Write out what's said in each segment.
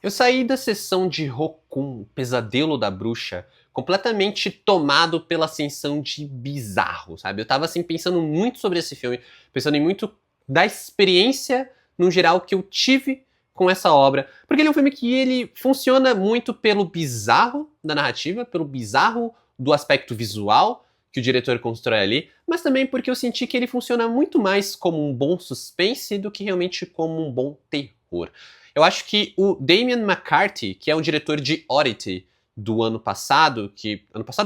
Eu saí da sessão de Rokun, Pesadelo da Bruxa, completamente tomado pela sensação de bizarro, sabe? Eu tava assim pensando muito sobre esse filme, pensando em muito da experiência no geral que eu tive com essa obra, porque ele é um filme que ele funciona muito pelo bizarro da narrativa, pelo bizarro do aspecto visual que o diretor constrói ali, mas também porque eu senti que ele funciona muito mais como um bom suspense do que realmente como um bom terror. Eu acho que o Damian McCarthy, que é um diretor de Oddity do ano passado,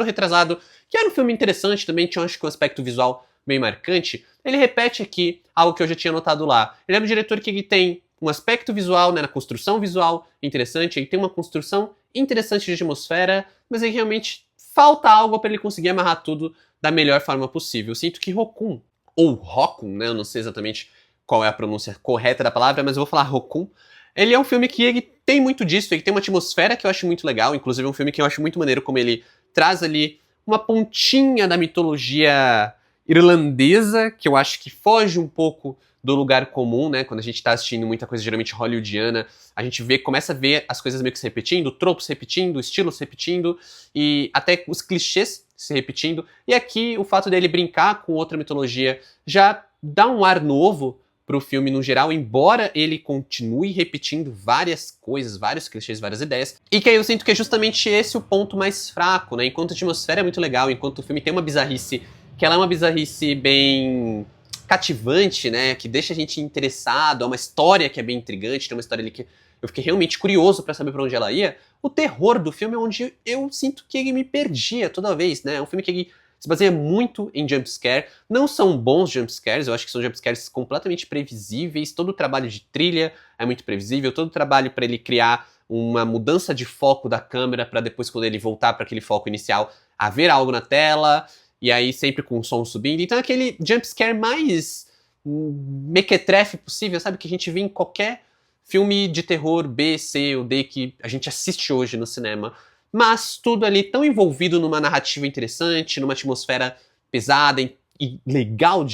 retrasado, que era um filme interessante também, tinha acho que um aspecto visual bem marcante, ele repete aqui algo que eu já tinha notado lá. Ele é um diretor que tem um aspecto visual, né, na construção visual interessante, ele tem uma construção interessante de atmosfera, mas aí realmente falta algo para ele conseguir amarrar tudo da melhor forma possível. Eu sinto que Rokun, ou Rokun, né, eu não sei exatamente qual é a pronúncia correta da palavra, mas eu vou falar Rokun, ele é um filme que ele tem muito disso, ele tem uma atmosfera que eu acho muito legal, inclusive é um filme que eu acho muito maneiro como ele traz ali uma pontinha da mitologia irlandesa, que eu acho que foge um pouco do lugar comum, né? Quando a gente tá assistindo muita coisa geralmente hollywoodiana, a gente começa a ver as coisas meio que se repetindo, tropos se repetindo, estilos se repetindo, e até os clichês se repetindo. E aqui o fato dele brincar com outra mitologia já dá um ar novo pro filme no geral, embora ele continue repetindo várias coisas, vários clichês, várias ideias. E que aí eu sinto que é justamente esse o ponto mais fraco, né? Enquanto a atmosfera é muito legal, enquanto o filme tem uma bizarrice, que ela é uma bizarrice bem cativante, né? Que deixa a gente interessado, é uma história que é bem intrigante, tem uma história ali que eu fiquei realmente curioso para saber para onde ela ia. O terror do filme é onde eu sinto que ele me perdia toda vez, né? É um filme que ele se baseia muito em jumpscare. Não são bons jumpscares, eu acho que são jumpscares completamente previsíveis. Todo o trabalho de trilha é muito previsível, todo o trabalho para ele criar uma mudança de foco da câmera para depois, quando ele voltar para aquele foco inicial, haver algo na tela, e aí sempre com o som subindo. Então é aquele jumpscare mais mequetrefe possível, sabe? Que a gente vê em qualquer filme de terror B, C ou D que a gente assiste hoje no cinema. Mas tudo ali tão envolvido numa narrativa interessante, numa atmosfera pesada e legal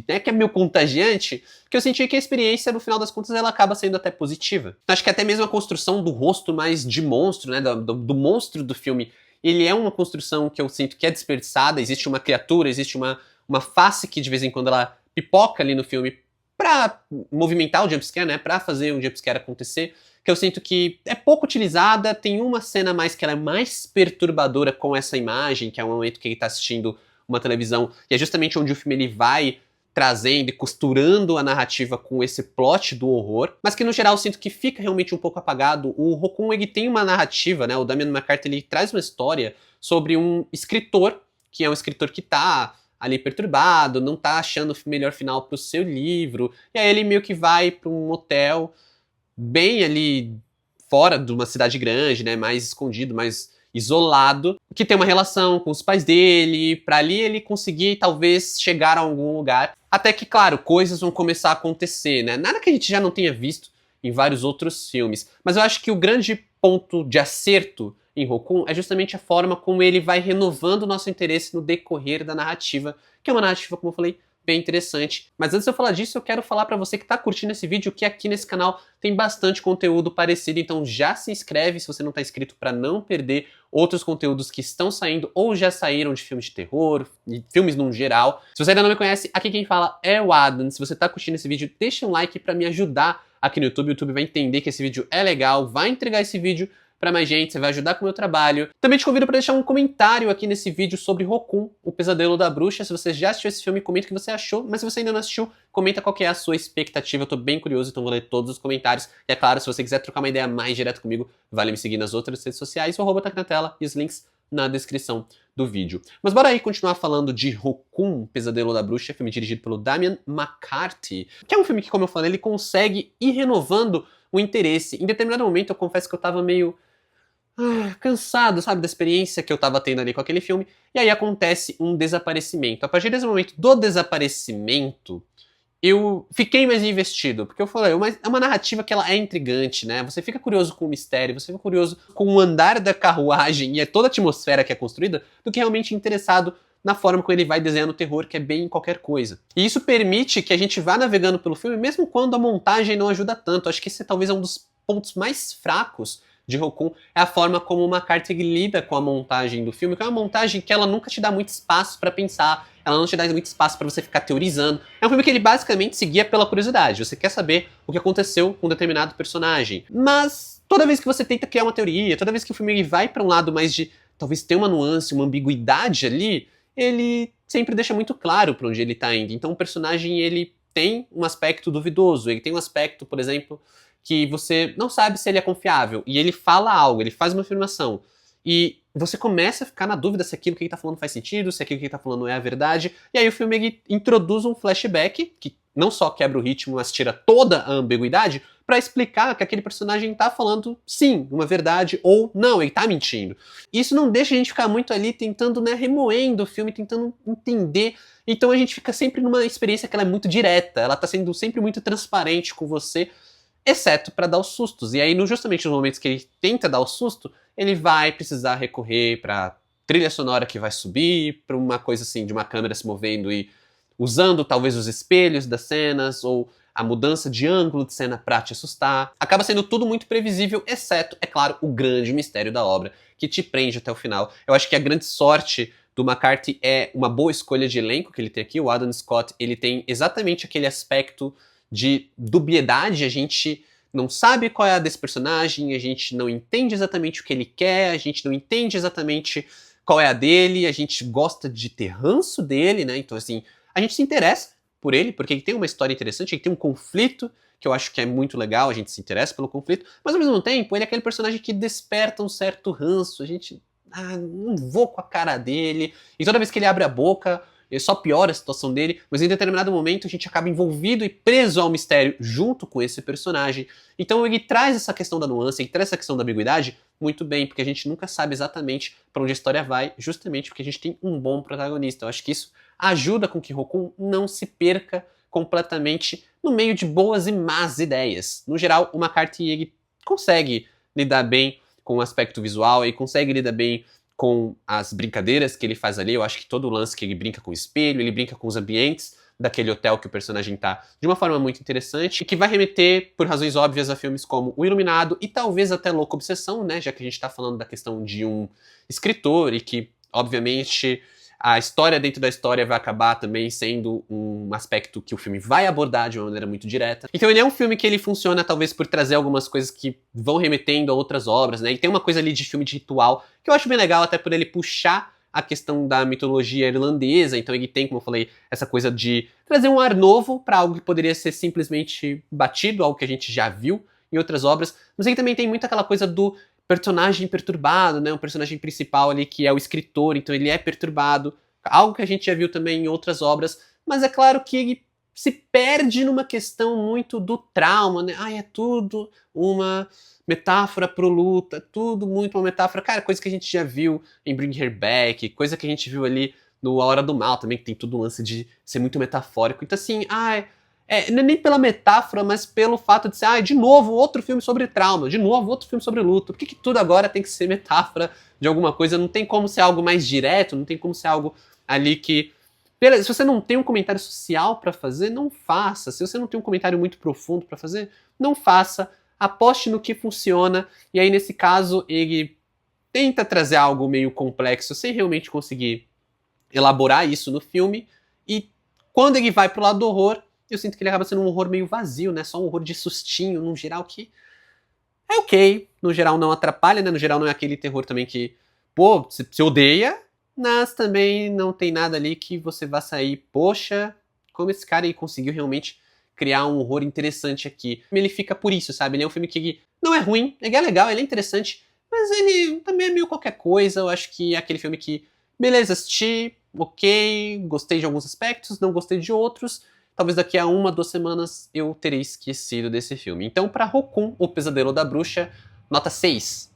né, que é meio contagiante, que eu senti que a experiência, no final das contas, ela acaba sendo até positiva. Acho que até mesmo a construção do rosto mais de monstro, né, do monstro do filme, ele é uma construção que eu sinto que é desperdiçada, existe uma criatura, existe uma face que de vez em quando ela pipoca ali no filme pra movimentar o jumpscare, né, pra fazer um jumpscare acontecer, que eu sinto que é pouco utilizada, tem uma cena mais que ela é mais perturbadora com essa imagem, que é um momento que ele tá assistindo uma televisão, e é justamente onde o filme ele vai trazendo e costurando a narrativa com esse plot do horror, mas que no geral eu sinto que fica realmente um pouco apagado. O Rokun, ele tem uma narrativa, né, o Damian McCarthy, ele traz uma história sobre um escritor, que é um escritor que tá ali perturbado, não tá achando o melhor final pro seu livro, e aí ele meio que vai pra um hotel bem ali fora de uma cidade grande, né, mais escondido, mais isolado, que tem uma relação com os pais dele, pra ali ele conseguir talvez chegar a algum lugar. Até que, claro, coisas vão começar a acontecer, né? Nada que a gente já não tenha visto em vários outros filmes. Mas eu acho que o grande ponto de acerto em Rokun é justamente a forma como ele vai renovando o nosso interesse no decorrer da narrativa, que é uma narrativa, como eu falei, bem interessante. Mas antes de eu falar disso, eu quero falar pra você que tá curtindo esse vídeo que aqui nesse canal tem bastante conteúdo parecido, então já se inscreve se você não tá inscrito para não perder outros conteúdos que estão saindo ou já saíram de filmes de terror, e filmes num geral. Se você ainda não me conhece, aqui quem fala é o Adam. Se você tá curtindo esse vídeo, deixa um like pra me ajudar aqui no YouTube. O YouTube vai entender que esse vídeo é legal, vai entregar esse vídeo pra mais gente, você vai ajudar com o meu trabalho. Também te convido para deixar um comentário aqui nesse vídeo sobre Rokun, o Pesadelo da Bruxa. Se você já assistiu esse filme, comenta o que você achou, mas se você ainda não assistiu, comenta qual que é a sua expectativa. Eu tô bem curioso, então vou ler todos os comentários. E é claro, se você quiser trocar uma ideia mais direto comigo, vale me seguir nas outras redes sociais, o arroba tá aqui na tela e os links na descrição do vídeo. Mas bora aí continuar falando de Rokun, Pesadelo da Bruxa, filme dirigido pelo Damian McCarthy, que é um filme que, como eu falei, ele consegue ir renovando o interesse. Em determinado momento, eu confesso que eu tava meio cansado, sabe, da experiência que eu tava tendo ali com aquele filme, e aí acontece um desaparecimento. A partir desse momento do desaparecimento, eu fiquei mais investido, porque eu falei, é uma narrativa que ela é intrigante, né? Você fica curioso com o mistério, você fica curioso com o andar da carruagem e é toda a atmosfera que é construída, do que realmente interessado na forma como ele vai desenhando o terror, que é bem qualquer coisa. E isso permite que a gente vá navegando pelo filme, mesmo quando a montagem não ajuda tanto. Acho que esse talvez é um dos pontos mais fracos de Rokun é a forma como o McCarthy lida com a montagem do filme, que é uma montagem que ela nunca te dá muito espaço pra pensar, ela não te dá muito espaço pra você ficar teorizando. É um filme que ele basicamente seguia pela curiosidade, você quer saber o que aconteceu com um determinado personagem. Mas toda vez que você tenta criar uma teoria, toda vez que o filme ele vai pra um lado mais de talvez ter uma nuance, uma ambiguidade ali, ele sempre deixa muito claro pra onde ele tá indo. Então o personagem ele tem um aspecto duvidoso, ele tem um aspecto, por exemplo, que você não sabe se ele é confiável, e ele fala algo, ele faz uma afirmação, e você começa a ficar na dúvida se aquilo que ele tá falando faz sentido, se aquilo que ele tá falando é a verdade, e aí o filme ele introduz um flashback, que não só quebra o ritmo, mas tira toda a ambiguidade, pra explicar que aquele personagem tá falando, sim, uma verdade, ou não, ele tá mentindo. Isso não deixa a gente ficar muito ali tentando, né, remoendo o filme, tentando entender. Então a gente fica sempre numa experiência que ela é muito direta, ela tá sendo sempre muito transparente com você, exceto para dar os sustos. E aí, justamente nos momentos que ele tenta dar o susto, ele vai precisar recorrer para trilha sonora que vai subir, para uma coisa assim de uma câmera se movendo e usando talvez os espelhos das cenas ou a mudança de ângulo de cena para te assustar. Acaba sendo tudo muito previsível, exceto, é claro, o grande mistério da obra, que te prende até o final. Eu acho que a grande sorte do McCarthy é uma boa escolha de elenco que ele tem aqui. O Adam Scott, ele tem exatamente aquele aspecto de dubiedade, a gente não sabe qual é a desse personagem, a gente não entende exatamente o que ele quer, a gente não entende exatamente qual é a dele, a gente gosta de ter ranço dele, né? Então, assim, a gente se interessa por ele, porque ele tem uma história interessante, ele tem um conflito que eu acho que é muito legal, a gente se interessa pelo conflito, mas ao mesmo tempo ele é aquele personagem que desperta um certo ranço, a gente, não vou com a cara dele, e toda vez que ele abre a boca, ele só piora a situação dele, mas em determinado momento a gente acaba envolvido e preso ao mistério junto com esse personagem. Então ele traz essa questão da nuance, ele traz essa questão da ambiguidade muito bem, porque a gente nunca sabe exatamente para onde a história vai, justamente porque a gente tem um bom protagonista. Eu acho que isso ajuda com que Rokun não se perca completamente no meio de boas e más ideias. No geral, o McCarthy ele consegue lidar bem com o aspecto visual, ele consegue lidar bem com as brincadeiras que ele faz ali. Eu acho que todo o lance que ele brinca com o espelho, ele brinca com os ambientes daquele hotel que o personagem tá de uma forma muito interessante, e que vai remeter, por razões óbvias, a filmes como O Iluminado e talvez até Louca Obsessão, né, já que a gente tá falando da questão de um escritor e que, obviamente, a história dentro da história vai acabar também sendo um aspecto que o filme vai abordar de uma maneira muito direta. Então ele é um filme que ele funciona talvez por trazer algumas coisas que vão remetendo a outras obras, né? E tem uma coisa ali de filme de ritual que eu acho bem legal, até por ele puxar a questão da mitologia irlandesa. Então ele tem, como eu falei, essa coisa de trazer um ar novo para algo que poderia ser simplesmente batido, algo que a gente já viu em outras obras. Mas ele também tem muito aquela coisa do personagem perturbado, né? Um personagem principal ali que é o escritor, então ele é perturbado. Algo que a gente já viu também em outras obras, mas é claro que ele se perde numa questão muito do trauma, né? É tudo uma metáfora pro luto, é tudo muito uma metáfora. Cara, coisa que a gente já viu em Bring Her Back, coisa que a gente viu ali no A Hora do Mal também, que tem tudo um lance de ser muito metafórico. Então assim, não é nem pela metáfora, mas pelo fato de ser, de novo, outro filme sobre trauma, de novo, outro filme sobre luto. Por que tudo agora tem que ser metáfora de alguma coisa? Não tem como ser algo mais direto, não tem como ser algo ali que... Beleza, se você não tem um comentário social pra fazer, não faça. Se você não tem um comentário muito profundo pra fazer, não faça. Aposte no que funciona. E aí, nesse caso, ele tenta trazer algo meio complexo sem realmente conseguir elaborar isso no filme. E quando ele vai pro lado do horror, eu sinto que ele acaba sendo um horror meio vazio, né? Só um horror de sustinho, no geral, que é ok. No geral não atrapalha, né? No geral não é aquele terror também que, pô, você odeia, mas também não tem nada ali que você vá sair, poxa, como esse cara aí conseguiu realmente criar um horror interessante aqui. Ele fica por isso, sabe? Ele é um filme que não é ruim, ele é legal, ele é interessante, mas ele também é meio qualquer coisa. Eu acho que é aquele filme que, beleza, assisti, ok, gostei de alguns aspectos, não gostei de outros. Talvez daqui a 1, 2 semanas eu terei esquecido desse filme. Então, pra Rokun, O Pesadelo da Bruxa, nota 6.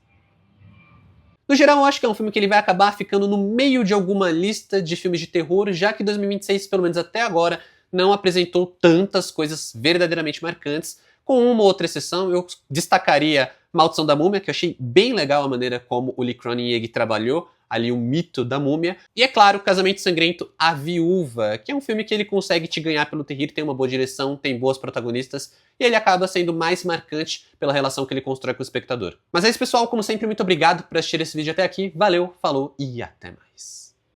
No geral, eu acho que é um filme que ele vai acabar ficando no meio de alguma lista de filmes de terror, já que 2026, pelo menos até agora, não apresentou tantas coisas verdadeiramente marcantes. Com uma ou outra exceção, eu destacaria Maldição da Múmia, que eu achei bem legal a maneira como o Lee Cronin trabalhou ali o mito da múmia. E é claro, Casamento Sangrento, A Viúva, que é um filme que ele consegue te ganhar pelo terrir, tem uma boa direção, tem boas protagonistas, e ele acaba sendo mais marcante pela relação que ele constrói com o espectador. Mas é isso, pessoal, como sempre, muito obrigado por assistir esse vídeo até aqui, valeu, falou e até mais.